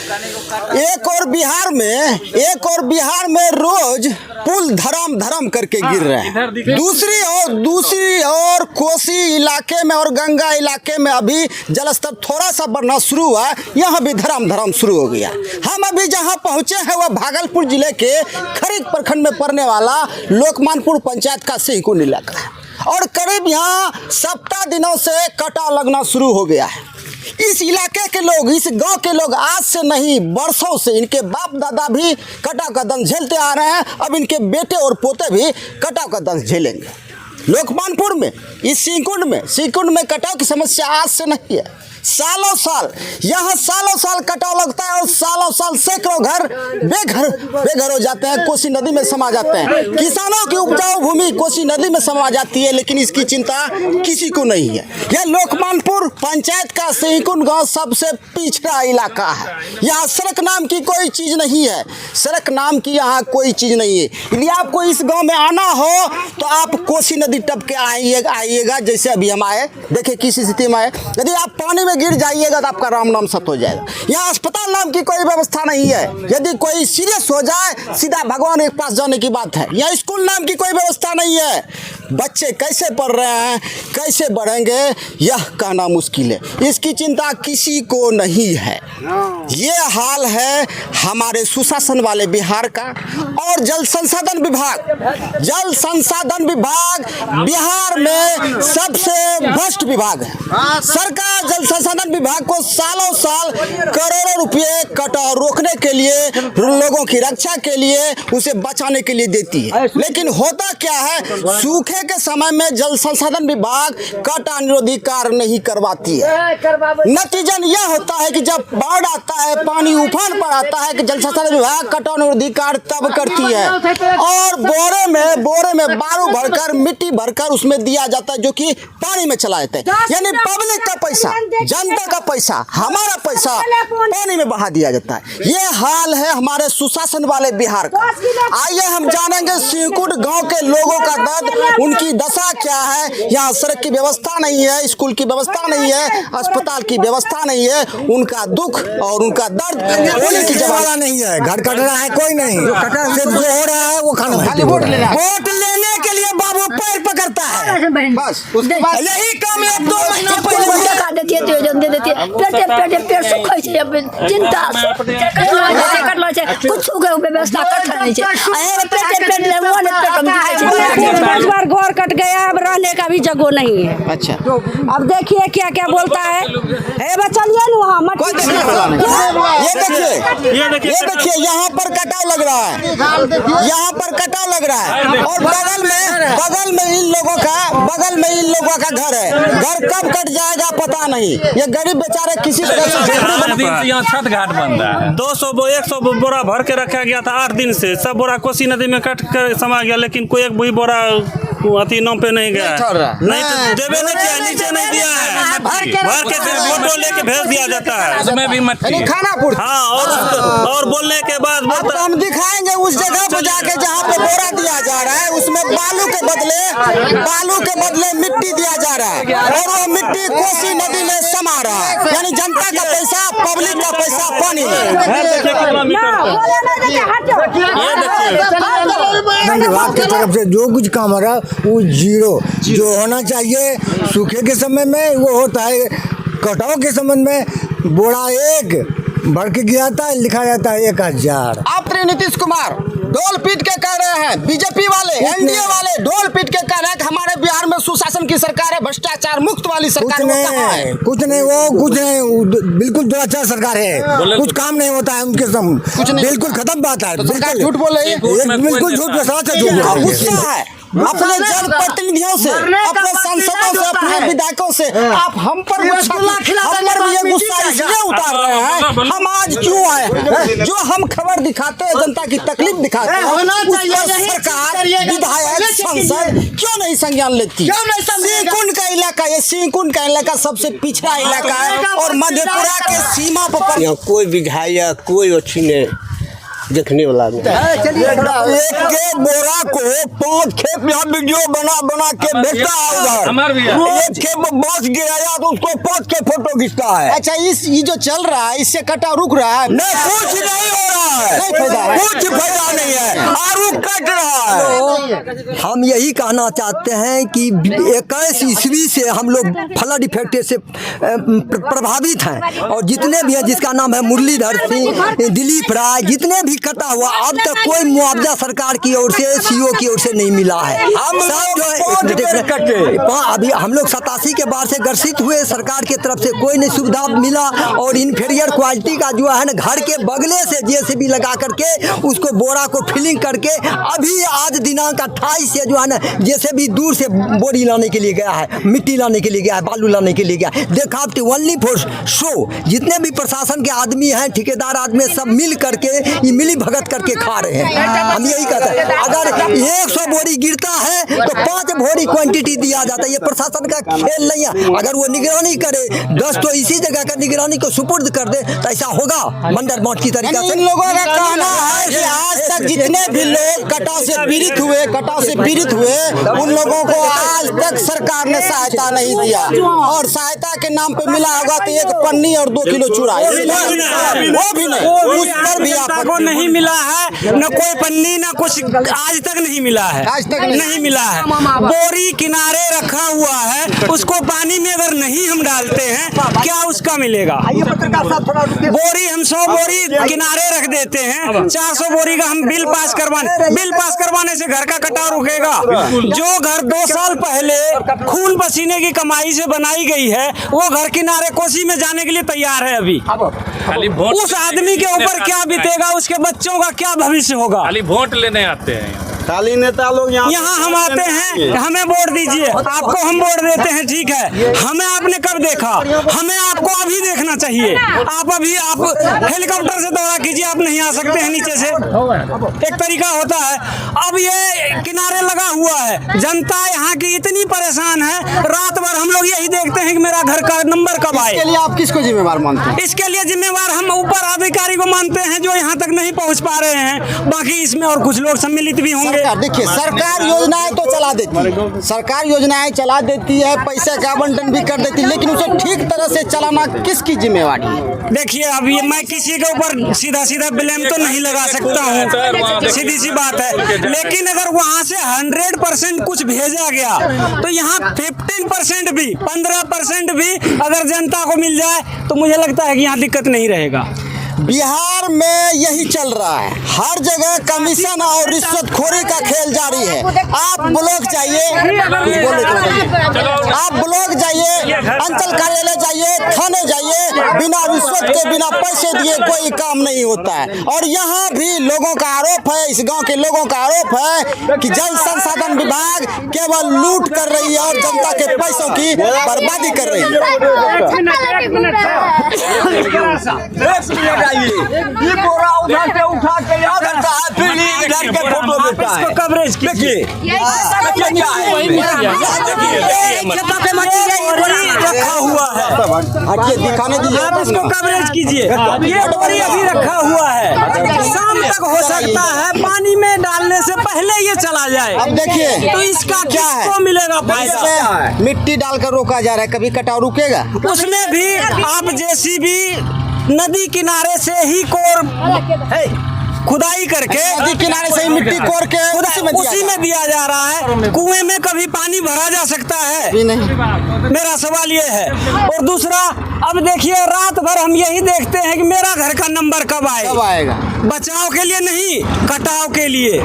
एक और बिहार में रोज पुल धर्म धर्म करके गिर रहे हैं। दूसरी ओर कोसी इलाके में और गंगा इलाके में अभी जलस्तर थोड़ा सा बढ़ना शुरू हुआ, यहाँ भी धर्म शुरू हो गया। हम अभी जहाँ पहुँचे हैं वह भागलपुर जिले के खरीक प्रखंड में पड़ने वाला लोकमानपुर पंचायत का सिंहकुंड इलाका है और करीब यहाँ सप्ताह दिनों से कटाव लगना शुरू हो गया है। इस इलाके के लोग, इस गांव के लोग आज से नहीं बरसों से, इनके बाप दादा भी कटाव का दंश झेलते आ रहे हैं। अब इनके बेटे और पोते भी कटाव का दंश झेलेंगे। लोकमानपुर में, इस सिंहकुंड में कटाव की समस्या आज से नहीं है, सालों साल कटाव लगता है और सालों साल सैकड़ों घर बेघर हो जाते हैं, कोसी नदी में समा जाते हैं। किसानों की उपजाऊ भूमि कोसी नदी में समा जाती है, लेकिन इसकी चिंता किसी को नहीं है। यह लोकमानपुर पंचायत का सिंहकुंड गांव सबसे पिछड़ा इलाका है। यहाँ सड़क नाम की कोई चीज नहीं है, यदि आपको इस गाँव में आना हो तो आप कोसी नदी टप के आइएगा। जैसे अभी हम आए, देखिए किस स्थिति में आए। यदि आप पानी में गिर जाइएगा तो आपका राम नाम सत हो जाएगा। यहाँ अस्पताल नाम की कोई व्यवस्था नहीं है, यदि कोई सीरियस हो जाए सीधा भगवान के पास जाने की बात है। यहाँ स्कूल नाम की कोई व्यवस्था नहीं है। बच्चे कैसे पढ़ रहे हैं, कैसे बढ़ेंगे, यह कहना मुश्किल है। इसकी चिंता किसी को नहीं है। ये हाल है हमारे सुशासन वाले बिहार का। और जल संसाधन विभाग बिहार में सबसे भ्रष्ट विभाग है। सरकार जल संसाधन विभाग को सालों साल करोड़ों रुपए कटाव रोकने के लिए, लोगों की रक्षा के लिए, उसे बचाने के लिए देती है, लेकिन होता क्या है, सूखे के समय में जल संसाधन विभाग कटाव निरोधी कार्य नहीं करवाती है। नतीजन यह होता है कि जब बाढ़ आता है, पानी उफान पर आता है, कि जल संसाधन विभाग कटाव निरोधी कार्य तब करती है और बोरे में बालू भरकर, मिट्टी भरकर उसमें दिया जाता है, जो कि पानी में चला जाता है। यानी पब्लिक का पैसा, जनता का पैसा, हमारा पैसा पानी में बहा दिया जाता है। ये हाल है हमारे सुशासन वाले बिहार का। आइए हम जानेंगे सिंहकुंड गांव के लोगों का दर्द, उनकी दशा क्या है। यहाँ सड़क की व्यवस्था नहीं है, स्कूल की व्यवस्था नहीं है, अस्पताल की व्यवस्था नहीं है, उनका दुख और उनका दर्द होने की जवाब नहीं है। घर कट रहा है कोई नहीं, जो हो रहा है वो खाना वोट लेने के लिए बाबू पैर पकड़ता है, बस यही काम है। 2 महीना पहले पेड़ सूखै छै, चिंता कुछ व्यवस्था घर कट गया, अब रहने का भी जगह नहीं है। अच्छा, अब देखिए क्या क्या बोलता है। चलिए ये देखिए यहाँ पर कटाव लग रहा है, और बगल में इन लोगों का घर है। घर कब कट जाएगा पता नहीं। ये गरीब बेचारे किसी तरह से यहाँ छठ घाट बन रहा है। 200-100 बोरा भर के रखा गया था 8 दिन से, सब बोरा कोसी नदी में कट कर समा गया, लेकिन कोई एक भी बोरा अति नाम पे नहीं गया, नहीं तो देवे नहीं किया, नीचे नहीं दिया है, भर के फिर फोटो लेके भेज दिया जाता है, उसमें भी मट्टी खानापुर। हाँ, और बोलने के बाद हम दिखाएंगे उस जगह पर जाके जहाँ पे बोरा दिया जा रहा है, उसमें बालू के बदले मिट्टी दिया जा रहा है, और वो मिट्टी कोसी नदी में समा रहा है। यानी जनता का पैसा, पब्लिक का पैसा पानी में। विभाग की तरफ से जो कुछ काम हो रहा है वो जीरो, जो होना चाहिए सूखे के समय में वो होता है, कटाव के संबंध में बोरा एक भर के गिराता है, लिखा जाता है 1000। आप नीतीश कुमार ढोल पीट के कह रहे हैं, बीजेपी वाले, एनडीए वाले ढोल पीट के कह रहे हैं कि हमारे बिहार में सुशासन की सरकार है, भ्रष्टाचार मुक्त वाली सरकार है। कुछ नहीं, बिल्कुल दुराचार सरकार है, कुछ काम नहीं होता है उनके सामने, बिल्कुल खत्म बात है। झूठ बोल रही है, बिल्कुल झूठ। गुस्सा है अपने जनप्रतिनिधियों से, अपने सांसदों से, अपने विधायकों से। आप हम पर भी ये गुस्सा इसलिए उतार रहे हैं। हम आज क्यों आए हैं? जो हम खबर दिखाते हैं, जनता की तकलीफ दिखाते हैं, सरकार, विधायक, संसद क्यों नहीं संज्ञान लेती? सिंहकुंड का इलाका, ये सिंहकुंड का इलाका सबसे पिछड़ा इलाका है और मधेपुरा के सीमा पर कोई विधायक, कोई अच्छी नहीं, देखने वाला में। एक के बोरा को 5 खेप यहाँ वीडियो बना के भेजता है उधर। एक खेप बस गिराया तो उसको 5 के फोटो खींचता है। अच्छा, ये जो चल रहा है इससे कटा रुक रहा है? नहीं, कुछ नहीं हो रहा है, कुछ फायदा नहीं है, आरू कट रहा है। हम यही कहना चाहते हैं कि 21 ईस्वी से हम लोग फ्लड इफेक्ट से प्रभावित हैं, और जितने भी हैं, जिसका नाम है मुरलीधर सिंह, दिलीप राय, जितने भी कटा हुआ, अब तक कोई मुआवजा सरकार की ओर से, सीओ की ओर से नहीं मिला है। हम सब जो अभी हम लोग 87 के बाद से ग्रसित हुए, सरकार की तरफ से कोई नहीं सुविधा मिला, और इन्फीरियर क्वालिटी का जो है ना, घर के बगले से जेसीबी लगा करके उसको बोरा को फिलिंग करके अभी आज दिनांक 28 से जो है ना, जेसीबी दूर से बोरी लाने के लिए गया है, मिट्टी लाने के लिए गया है, बालू लाने के लिए गया है। देखा ओनली फॉर शो, जितने भी प्रशासन के आदमी हैं, ठेकेदार आदमी, सब मिल करके ये मिली भगत करके खा रहे हैं। हम यही कहते हैं, अगर 100 बोरी गिरता है तो 5 बोरी क्वांटिटी दिया जाता है। ये प्रशासन का खेल नहीं है। अगर वो निगरानी करे, 10 तो इसी जगह का निगरानी को सुपुर्द कर दे तो ऐसा होगा मंडल मौत की तरीका से। इन लोगों का कहना है कि आज तक जितने भी लोग कटाव से पीड़ित हुए, उन लोगों को आज तक सरकार ने सहायता नहीं दिया, और सहायता के नाम पे मिला होगा तो 1 पन्नी और 2 किलो चूड़ा, वो भी नहीं, उस पर भी आपको नहीं मिला है, न कोई पन्नी, न कुछ आज तक नहीं मिला है, आज तक नहीं मिला है। बोरी किनारे रखा हुआ है, उसको पानी में अगर नहीं हम डालते हैं, क्या उसका मिलेगा? बोरी हम 100 बोरी किनारे रख देते हैं, 400 बोरी का हम बिल पास करवाने से घर का कटाव रुकेगा? जो घर 2 साल पहले खून पसीने की कमाई से बनाई गई है, वो घर किनारे कोसी में जाने के लिए तैयार है अभी। उस आदमी के ऊपर क्या बीतेगा, उसके बच्चों का क्या भविष्य होगा? खाली वोट लेने आते हैं, खाली नेता लोग यहाँ हम आते हैं, हमें वोट दीजिए, आपको हम वोट देते हैं, ठीक है। हमें आपने कब देखा? हमें आपको अभी देखना चाहिए। आप हेलीकॉप्टर से दौरा कीजिए, आप नहीं आ सकते हैं नीचे से, एक तरीका होता है। अब ये किनारे लगा हुआ है, जनता यहाँ की इतनी परेशान है, रात भर हम लोग यही देखते हैं कि मेरा घर का नंबर कब आए। इसके लिए आप किसको जिम्मेवार मानते हैं? इसके लिए जिम्मेवार हम ऊपर अधिकारी को मानते हैं, जो यहाँ तक नहीं पहुँच पा रहे हैं। बाकी इसमें और कुछ लोग सम्मिलित भी होंगे। देखिए, सरकार योजनाएं तो चला देती है, सरकार योजनाएं चला देती है, पैसे का आवंटन भी कर देती है, लेकिन उसे ठीक तरह से चलाना किसकी जिम्मेवारी है? देखिए, अब ये मैं किसी के ऊपर सीधा ब्लेम तो नहीं लगा सकता हूँ, सीधी सी बात है। लेकिन अगर वहाँ से 100% कुछ भेजा गया, तो यहाँ 15% भी, 15% भी अगर जनता को मिल जाए, तो मुझे लगता है कि यहाँ दिक्कत नहीं रहेगा। बिहार में यही चल रहा है, हर जगह कमीशन और रिश्वतखोरी का खेल जारी है। आप ब्लॉक जाइए, अंचल कार्यालय जाइए, थाने जाइए, बिना रिश्वत के, बिना पैसे दिए कोई काम नहीं होता है। और यहाँ भी लोगों का आरोप है, इस गांव के लोगों का आरोप है कि जल संसाधन विभाग केवल लूट कर रही है और जनता के पैसों की बर्बादी कर रही है। ये बोरा उधर से उठा के यहाँ करता है, फिर इधर के फोटो देता है। इसको कवरेज कीजिए, रखा हुआ है, दिखाने दीजिए, आप इसको कवरेज कीजिए। ये बोरी अभी रखा हुआ है, शाम तक हो सकता है पानी में डालने से पहले ये चला जाए। अब देखिए, तो इसका क्या है, मिलेगा पैसा? मिट्टी डालकर रोका जा रहा है, कभी कटाव रुकेगा? उसमें भी आप जेसीबी नदी किनारे से ही खुदाई करके, नदी किनारे से ही मिट्टी कोर के उसी में दिया जा रहा है। कुएं में कभी पानी भरा जा सकता है? नहीं। मेरा सवाल ये है। और दूसरा, अब देखिए, रात भर हम यही देखते हैं कि मेरा घर का नंबर कब आएगा। बचाव के लिए नहीं, कटाव के लिए।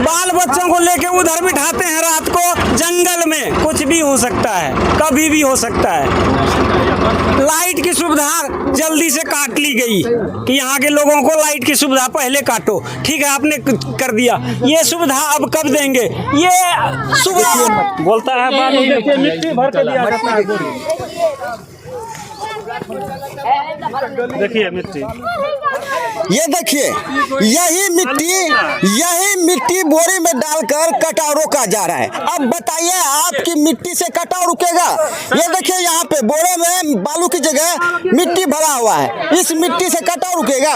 बाल बच्चों को लेके उधर बिठाते हैं रात को जंगल में, कुछ भी हो सकता है, कभी भी हो सकता है। लाइट की सुविधा जल्दी से काट ली गई कि यहाँ के लोगों को लाइट की सुविधा पहले काटो, ठीक है, आपने कर दिया। ये सुविधा अब कब देंगे? ये सुबह बोलता है बालू देखिए मिट्टी भर के दिया जाता है। देखिए मिट्टी ये देखिए यही मिट्टी बोरी में डालकर कटाव रोका जा रहा है। अब बताइए आपकी मिट्टी से कटाव रुकेगा? ये देखिए यहाँ पे बोरे में बालू की जगह मिट्टी भरा हुआ है, इस मिट्टी से कटाव रुकेगा?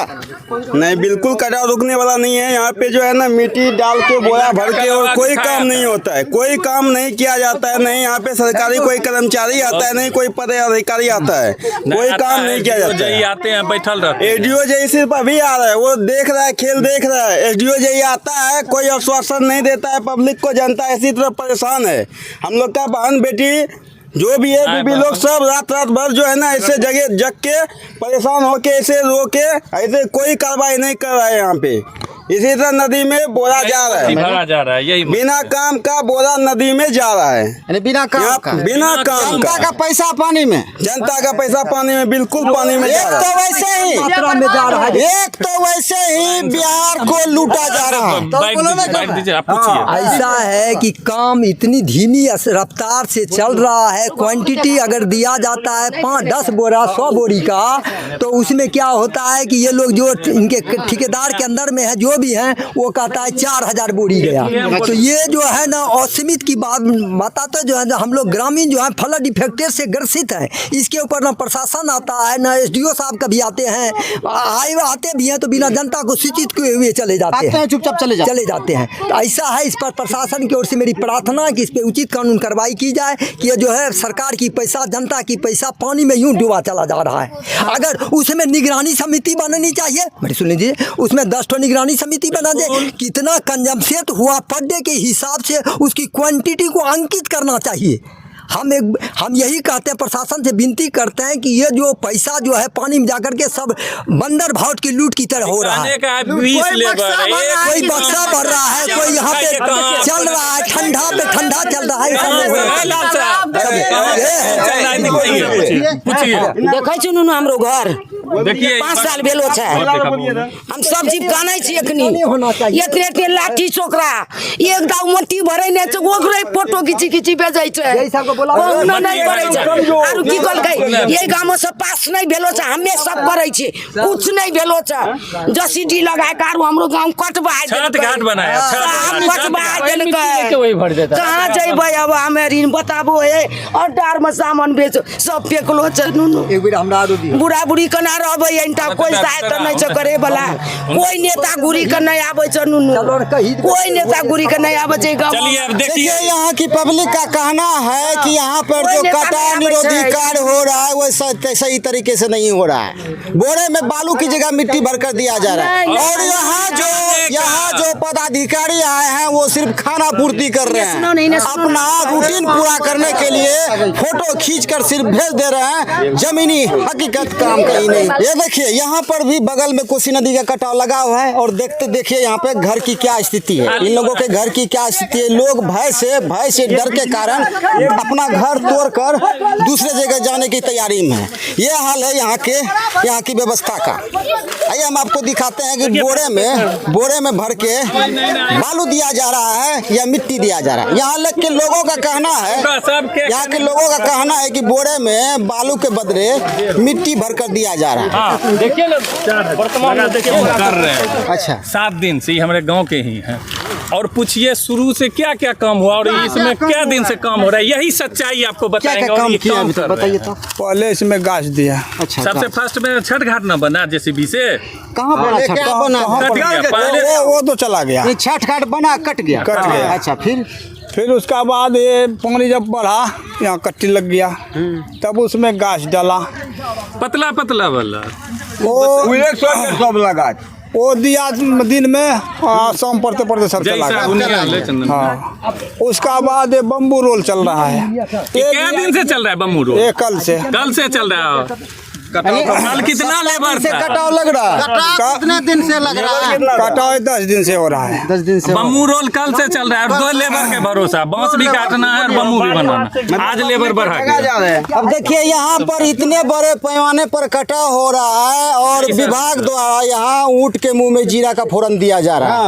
नहीं, बिल्कुल कटाव रुकने वाला नहीं है। यहाँ पे जो है ना मिट्टी डाल के बोरा भर के और कोई काम नहीं होता है, कोई काम नहीं किया जाता है। नहीं यहाँ पे सरकारी कोई कर्मचारी आता है, नहीं कोई पदाधिकारी आता है, कोई काम नहीं किया जाता है। आते हैं बैठल रहते। एसडीओ जी सिर्फ अभी आ रहा है, वो देख रहा है, खेल देख रहा है। एसडीओ जी आता है, कोई आश्वासन नहीं देता है पब्लिक को। जनता इसी तरह परेशान है। हम लोग का बहन बेटी जो भी है बीबी लोग सब रात भर जो है ना ऐसे जग के परेशान होके ऐसे रो के ऐसे कोई कार्रवाई नहीं कर रहा है यहाँ पे। इसी तरह नदी में बोरा जा रहा है, यही बिना काम का बोरा नदी में जा रहा है, बिना काम का, जनता का पैसा पानी में, जनता का पैसा पानी में, बिल्कुल पानी में जा रहा है। एक तो वैसे ही बिहार को लूटा जा रहा है। ऐसा है कि काम इतनी धीमी रफ्तार से चल रहा है। क्वांटिटी अगर दिया जाता है 5-10 बोरा 100 बोरी का, तो उसमें क्या होता है कि ये लोग जो इनके ठेकेदार के अंदर में है जो भी है वो कहता है 4000 बोरी गया। तो ये जो है ना असीमित की बात बताते जो है ना, हम लोग ग्रामीण जो है फ्लड इफेक्टेड से ग्रसित हैं। इसके ऊपर ना प्रशासन आता है ना एसडीओ साहब कभी आते हैं, आते भी हैं तो बिना जनता को सूचित किए हुए चले जाते हैं, चुपचाप चले जाते हैं। तो ऐसा है, इस पर प्रशासन की ओर से मेरी प्रार्थना है कि इस पर उचित कानून कार्रवाई की जाए कि ये जो है सरकार की पैसा, जनता की पैसा पानी में यूं डूबा चला जा रहा है। अगर उसमें निगरानी समिति बननी चाहिए, मेरी सुन लीजिए, उसमें 10 ठो निगरानी समिति बना दे, कितना कंजम्पशन हुआ पर डे के हिसाब से उसकी क्वांटिटी को अंकित करना चाहिए। हम यही कहते हैं, प्रशासन से विनती करते हैं कि ये जो पैसा जो है पानी में जाकर के सब बंदर भाट की लूट की तरह हो रहा है। कोई बक्सा भर रहा है, कोई यहाँ पे चल रहा है, ठंडा पे ठंडा चल रहा है। देखे छी नुनू हमरो घर 5 साल भेलो छै, हम सब्जी कानै छी एखनी एते लाठी चोकरा एक दाव मोटी भरै नै छै, ओकरे फोटो खींची भेजै छै, नहीं करे छै। आरु की कहलकै ये गामो से पास नहीं भेलो छै, हमे सब करे छी, कुछ नहीं भेलो छै। जसीडी लगा के आरु हमरो गांव कटबा घाट बनाया, कटबा देलकै, कहां जइबै अब हमे ऋण बताबो हे। और डार में सामान बेच सब फेकलो छै नुनू। एक बेर हमरा दो दी बुढ़ा बुढ़ी कना रहबै एनटा, कोई सहायता नहीं छै करे वाला, कोई नेता गुरी के नहीं आबै छै नुनू, कोई नेता गुरी के नहीं आबै छै गांव। चलिए अब देखिए यहाँ की पब्लिक का कहना है कि यहाँ पर जो कटाव निरोधी कार्य हो रहा है वो सही तरीके से नहीं हो रहा है। बोरे में बालू की जगह मिट्टी भरकर दिया जा रहा है, और यहाँ जो पदाधिकारी आए हैं वो सिर्फ खाना पूर्ति कर रहे हैं, अपना रूटीन पूरा करने के लिए फोटो खींचकर सिर्फ भेज दे रहे हैं, जमीनी हकीकत काम कहीं नहीं। ये देखिए यहाँ पर भी बगल में कोसी नदी का कटाव लगा हुआ है, और देखिए यहाँ पे घर की क्या स्थिति है, इन लोगों के घर की क्या स्थिति है। लोग भय से डर के कारण अपना घर तोड़कर दूसरे जगह जाने की तैयारी में है। ये हाल है यहाँ की व्यवस्था का। आइए हम आपको दिखाते हैं कि बोरे में भर के बालू दिया जा रहा है या मिट्टी दिया जा रहा है। यहाँ के लोगों का कहना है कि बोरे में बालू के बदले मिट्टी भरकर दिया जा रहा है। देखिए ना, वर्तमान कर रहे हैं। अच्छा, 7 दिन से हमारे गांव के ही हैं, और पूछिए शुरू से क्या क्या काम हुआ और इसमें क्या दिन से काम हो रहा है, यही सच्चाई आपको बताएंगे। क्या काम किया बताइए तो। पहले इसमें गाछ दिया। अच्छा, सबसे फर्स्ट में छठ घाट ना बना जेसीबी से, कहाँ बना? कट गया पहले। वो तो चला गया, ये छठ घाट बना कट गया। अच्छा, फिर उसका बाद ये पानी जब बढ़ा यहाँ कट्टी लग गया, तब उसमें गाछ डाला, पतला वाला वो सब लगा, वो दिया दिन में, शाम पड़ते सब चला गया। हाँ, उसका बाद ये बम्बू रोल चल रहा है। क्या दिन से चल रहा है बम्बू रोल? ये कल से चल रहा है। कल कितना लेबर से कटाव लग रहा है? कितने दिन से लग रहा है? कटाव 10 दिन से हो रहा है। 10 दिन से बम्बू रोल कल से चल रहा है, 2 लेबर के भरोसा, बांस भी काटना है और बम्बू भी बनाना। आज लेबर बढ़ा गया। अब देखिए यहाँ पर इतने बड़े पैमाने पर कटाव हो रहा है, और विभाग द्वारा यहाँ ऊँट के मुंह में जीरा का फोरन दिया जा रहा है।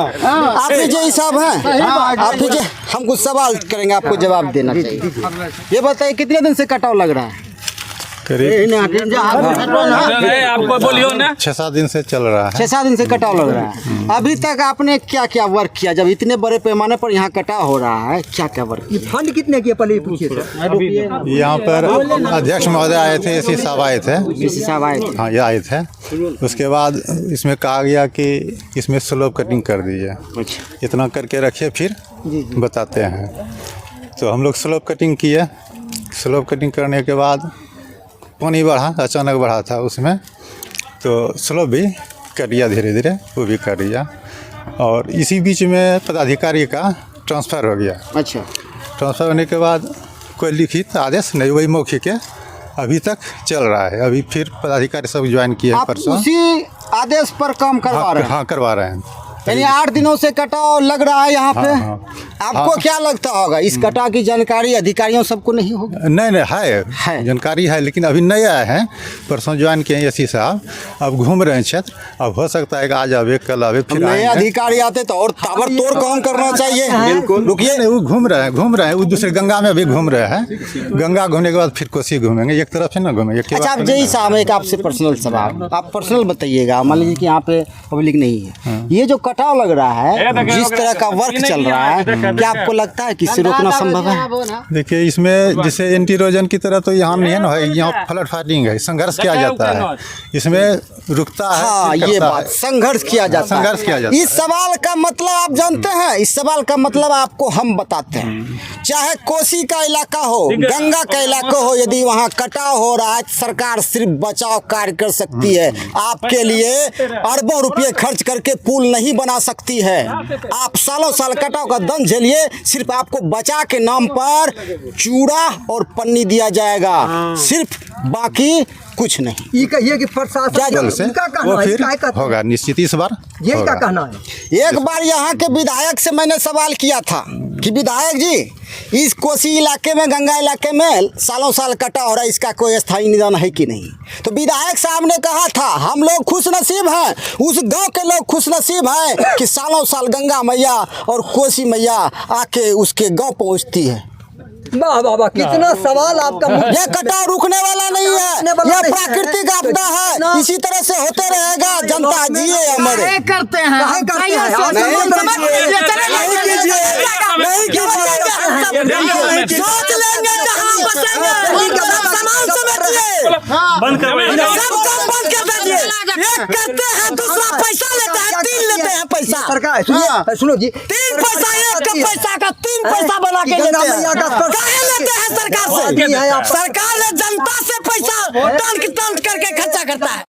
आप ही साहब हैं, आप ही हम कुछ सवाल करेंगे, आपको जवाब देना चाहिए। ये बताइए कितने दिन से कटाव लग रहा है? करीब आपको बोलियो ना 6-7 दिन से चल रहा है। 6-7 दिन से कटाव लग रहा है। अभी तक आपने क्या क्या वर्क किया? जब इतने बड़े पैमाने पर यहाँ कटाव हो रहा है, क्या क्या वर्क किया? फंड कितने किए पहले पूछिए सर। यहाँ पर अध्यक्ष महोदय आए थे, इसी साहब आए थे। डीसी साहब आए थे। हाँ, ये आए थे। उसके बाद इसमें कहा गया कि इसमें स्लोप कटिंग कर दीजिए, इतना करके रखिए फिर बताते हैं। तो हम लोग स्लोप कटिंग किए। स्लोप कटिंग करने के बाद पानी बढ़ा, अचानक बढ़ा था उसमें, तो स्लोप भी कर दिया धीरे धीरे, वो भी कर दिया। और इसी बीच में पदाधिकारी का ट्रांसफ़र हो गया। अच्छा, ट्रांसफ़र होने के बाद कोई लिखित आदेश नहीं, वही मौखिक है, अभी तक चल रहा है। अभी फिर पदाधिकारी सब ज्वाइन किए आप परसों। उसी आदेश पर काम करवा रहे हैं? हाँ, करवा रहे हैं। यानी 8 दिनों से कटाव लग रहा है यहाँ पे। हाँ। आपको क्या लगता होगा, इस कटाव की जानकारी अधिकारियों सबको नहीं होगी? नहीं है। जानकारी है, लेकिन अभी नए आए हैं, परसों ज्वाइन किए हैं एसी साहब। अब घूम रहे हैं क्षेत्र, अब हो सकता है कि आज आवे कल आवे फिर नए अधिकारी आते तो और ताबड़तोड़ काम करना चाहिए। बिल्कुल, रुकिए नहीं, वो घूम रहे हैं वो दूसरे गंगा में भी घूम रहे हैं। गंगा घूमने के बाद फिर कोसी घूमेंगे, एक तरफ से ना घूमेंगे। अच्छा, आप जय साहब, एक आपसे पर्सनल सवाल, आप पर्सनल बताइएगा। मान लीजिए कि यहाँ पे पब्लिक नहीं है, ये जो कटाव लग रहा है, जिस तरह का वर्क चल रहा है, क्या आपको लगता है कि इसे रोकना संभव है? देखिए, इसमें जैसे एंटी इरोजन की तरह तो यहाँ नहीं है ना, यहाँ फ्लड फाइटिंग है, संघर्ष किया जाता है, इसमें रुकता है। हाँ, ये बात, संघर्ष किया जाता है। संघर्ष किया जाता है। इस सवाल का मतलब आप जानते हैं? इस सवाल का मतलब आपको हम बताते हैं। चाहे कोसी का इलाका हो, गंगा का इलाका हो, यदि वहाँ कटाव हो रहा है, सरकार सिर्फ बचाव कार्य कर सकती है। आपके लिए अरबों रुपये खर्च करके पुल नहीं बना सकती है। आप सालों साल कटाव का दंड झेलिए, सिर्फ आपको बचा के नाम पर चूड़ा और पन्नी दिया जाएगा, सिर्फ, बाकी कुछ नहीं। ये कहिए कि प्रशासन से वो फिर होगा निश्चित इस बार। ये क्या कहना है? एक बार यहाँ के विधायक से मैंने सवाल किया था कि विधायक जी, इस कोसी इलाके में, गंगा इलाके में सालों साल कटा हो रहा है, इसका कोई स्थायी निदान है कि नहीं? तो विधायक साहब ने कहा था, हम लोग खुशनसीब हैं, उस गांव के लोग खुशनसीब हैं कि सालों साल गंगा मैया और कोसी मैया आके उसके गांव पहुँचती है। वाह वाह वाह, कितना सवाल आपका। ये कटाव रुकने वाला नहीं है, ये प्राकृतिक आपदा है, इसी तरह से होते रहेगा। जनता जिए या मरे। करते हैं सोच लेंगे कहाँ बचेंगे। सामान समेटिए, बंद करवाइए, सब काम बंद कर दीजिए। एक करते हैं, दूसरा पैसा लेते हैं, 3 लेते हैं पैसा। सरकार सुनो जी, 3 पैसा, एक का पैसा का 3 पैसा बना के लेते हैं। काहे लेते हैं सरकार से? सरकार ने जनता से पैसा टन करके खर्चा करता है।